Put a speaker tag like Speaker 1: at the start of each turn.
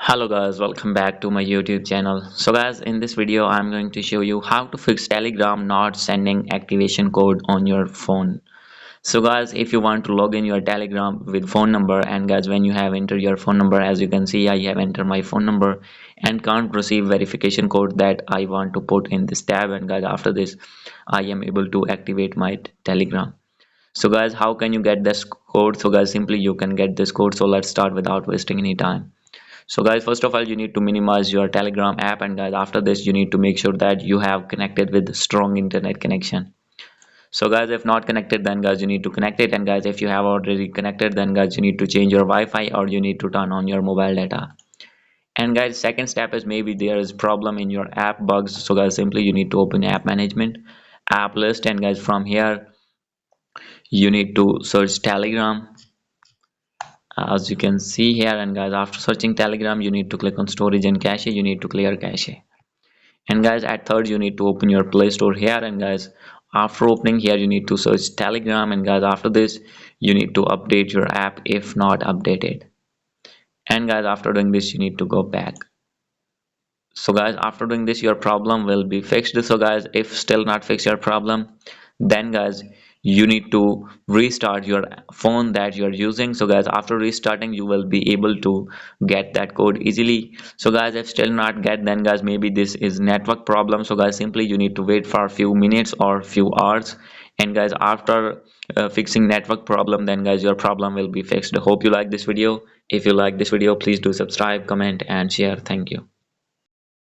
Speaker 1: Hello guys, welcome back to my YouTube channel. So guys, in this video I'm going to show you how to fix Telegram not sending activation code on your phone. So guys, if you want to log in your Telegram with phone number, and guys, when you have entered your phone number, as you can see I have entered my phone number and can't receive verification code that I want to put in this tab, and guys, after this I am able to activate my Telegram. So guys, how can you get this code? So guys, simply you can get this code. So let's start without wasting any time. So guys, first of all you need to minimize your Telegram app, and guys, after this you need to make sure that you have connected with strong internet connection. So guys, if not connected, then guys you need to connect it, and guys, if you have already connected, then guys you need to change your Wi-Fi or you need to turn on your mobile data. And guys, second step is maybe there is problem in your app bugs. So guys, simply you need to open app management, app list, and guys, from here you need to search Telegram, as you can see here. And guys, after searching Telegram you need to click on storage and cache. You need to clear cache. And guys, at third you need to open your Play Store here, and guys, after opening here you need to search Telegram, and guys, after this you need to update your app if not updated. And guys, after doing this you need to go back. So guys, after doing this your problem will be fixed. So guys, if still not fix your problem, then guys you need to restart your phone that you're using. So guys, after restarting you will be able to get that code easily. So guys, if still not get, then guys maybe this is network problem. So guys, simply you need to wait for a few minutes or few hours, and guys, after fixing network problem, then guys your problem will be fixed. Hope you like this video. If you like this video, please do subscribe, comment and share. Thank you.